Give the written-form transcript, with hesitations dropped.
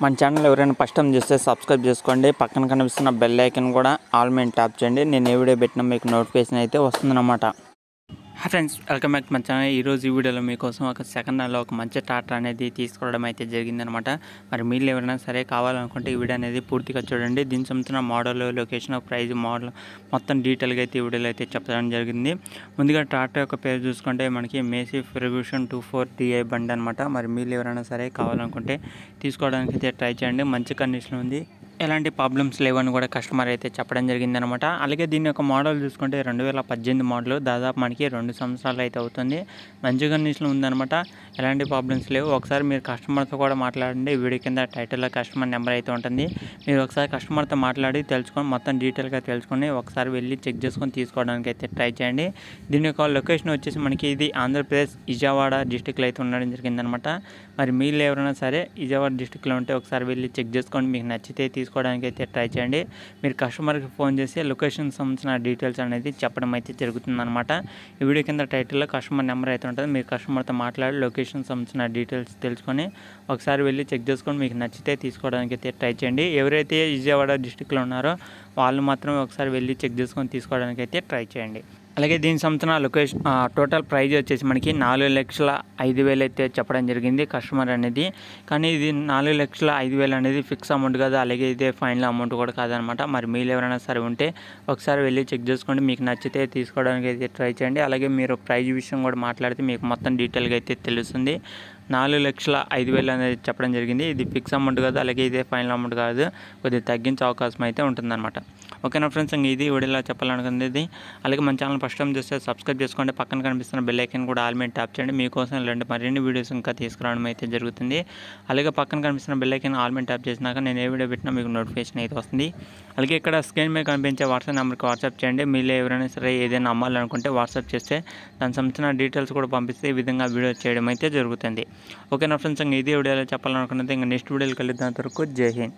మన ఛానల్ ఎవరైనా first time చూస్తే సబ్స్క్రైబ్ చేసుకోండి. పక్కన కనిపిస్తున్న బెల్ ఐకాన్ కూడా ఆల్ మీద ట్యాప్ చేయండి. నేను ఏ వీడియో పెట్టినా మీకు నోటిఫికేషన్ అయితే వస్తుందన్నమాట. Hi friends, welcome back to my channel. ఈరోజు ఈ వీడియోలో మీకోసం ఒక సెకండ్ హ్యాండ్లో ఒక మంచి ట్రాక్టర్ అనేది తీసుకోవడం అయితే జరిగిందనమాట. మరి మీరు ఎవరైనా సరే కావాలనుకుంటే ఈ వీడియో అనేది పూర్తిగా చూడండి. దీని సంబంధించిన మోడల్, లొకేషన్, ప్రైస్, మోడల్ మొత్తం డీటెయిల్గా అయితే ఈ వీడియోలో అయితే చెప్పడం జరిగింది. ముందుగా ట్రాక్టర్ యొక్క పేరు చూసుకుంటే మనకి massey ferguson 24 TI బండి అనమాట. మరి మీరు ఎవరైనా సరే కావాలనుకుంటే తీసుకోవడానికి అయితే ట్రై చేయండి. మంచి కండిషన్ ఉంది, ఎలాంటి ప్రాబ్లమ్స్ లేవని కూడా కస్టమర్ అయితే చెప్పడం జరిగిందనమాట. అలాగే దీని యొక్క మోడల్ చూసుకుంటే 2018 మోడల్, దాదాపు మనకి 2 సంవత్సరాలు అయితే అవుతుంది. మంచి కండిషన్ ఉందనమాట, ఎలాంటి ప్రాబ్లమ్స్ లేవు. ఒకసారి మీరు కస్టమర్తో కూడా మాట్లాడండి. వీడియో కింద టైటిల్లో కస్టమర్ నెంబర్ అయితే ఉంటుంది. మీరు ఒకసారి కస్టమర్తో మాట్లాడి తెలుసుకొని మొత్తం డీటెయిల్గా తెలుసుకొని ఒకసారి వెళ్ళి చెక్ చేసుకొని తీసుకోవడానికి అయితే ట్రై చేయండి. దీని యొక్క లొకేషన్ వచ్చేసి మనకి ఇది ఆంధ్రప్రదేశ్ విజయవాడ డిస్టిక్లో అయితే ఉండడం జరిగిందనమాట. మరి మీరు ఎవరైనా సరే విజయవాడ డిస్టిక్లో ఉంటే ఒకసారి వెళ్ళి చెక్ చేసుకోండి. మీకు నచ్చితే తీసుకోవడానికి అయితే ట్రై చేయండి. మీరు కస్టమర్కి ఫోన్ చేసి లొకేషన్ సంబంధించిన డీటెయిల్స్ అనేది చెప్పడం అయితే జరుగుతుందన్నమాట. ఈ వీడియో కింద టైటిల్లో కస్టమర్ నెంబర్ అయితే ఉంటుంది. మీరు కస్టమర్తో మాట్లాడి లొకేషన్ సంబంధించిన డీటెయిల్స్ తెలుసుకొని ఒకసారి వెళ్ళి చెక్ చేసుకొని మీకు నచ్చితే తీసుకోవడానికి అయితే ట్రై చేయండి. ఎవరైతే విజయవాడ డిస్టిక్లో ఉన్నారో వాళ్ళు మాత్రం ఒకసారి వెళ్ళి చెక్ చేసుకొని తీసుకోవడానికి అయితే ట్రై చేయండి. అలాగే దీనికి సంబంధించిన లొకేషన్ టోటల్ ప్రైజ్ వచ్చేసి మనకి 4,05,000 అయితే చెప్పడం జరిగింది కస్టమర్ అనేది. కానీ ఇది 4,05,000 అనేది ఫిక్స్ అమౌంట్ కాదు, అలాగే ఇదే ఫైనల్ అమౌంట్ కూడా కాదనమాట. మరి మీరు ఎవరైనా సరే ఉంటే ఒకసారి వెళ్ళి చెక్ చేసుకోండి. మీకు నచ్చితే తీసుకోవడానికి అయితే ట్రై చేయండి. అలాగే మీరు ప్రైజ్ విషయం కూడా మాట్లాడితే మీకు మొత్తం డీటెయిల్గా అయితే తెలుస్తుంది. 4,05,000 అనేది చెప్పడం జరిగింది. ఇది ఫిక్స్ అమౌంట్ కాదు, అలాగే ఇదే ఫైనల్ అమౌంట్ కాదు, కొద్దిగా తగ్గించే అవకాశం అయితే ఉంటుందన్నమాట. ఓకేనా ఫ్రెండ్స్, ఇంక ఇది వీడియోలో చెప్పాలనుకునేది. అలాగే మన ఛానల్ ఫస్ట్ టైం చూస్తే సబ్స్క్రైబ్ చేసుకోండి. పక్కన కనిపిస్తున్న బెల్ ఐకాన్ కూడా ఆల్ మీద ట్యాప్ చేయండి. మీకోసం ఇలాంటి మరిన్ని వీడియోస్ ఇంకా తీసుకురావడం అయితే జరుగుతుంది. అలాగే పక్కన కనిపిస్తున్న బెల్ ఐకాన్ ఆల్ మీద ట్యాప్ చేసినాక నేను ఏ వీడియో పెట్టినా మీకు నోటిఫికేషన్ అయితే వస్తుంది. అలాగే ఇక్కడ స్క్రీన్ మీద కనిపించే వాట్సాప్ నెంబర్కి వాట్సాప్ చేయండి. మీరు ఎవరైనా సరే ఏదైనా అమ్మాలనుకుంటే వాట్సాప్ చేస్తే దానికి సంబంధించిన డీటెయిల్స్ కూడా పంపిస్తే ఈ విధంగా వీడియో చేయడం అయితే జరుగుతుంది. ఓకేనా ఫ్రెండ్స్, ఇంకా ఇదే వీడియోలో చెప్పాలనుకున్నది. ఇంకా నెక్స్ట్ వీడియోకి వెళ్ళేదాని వరకు జై హింద్.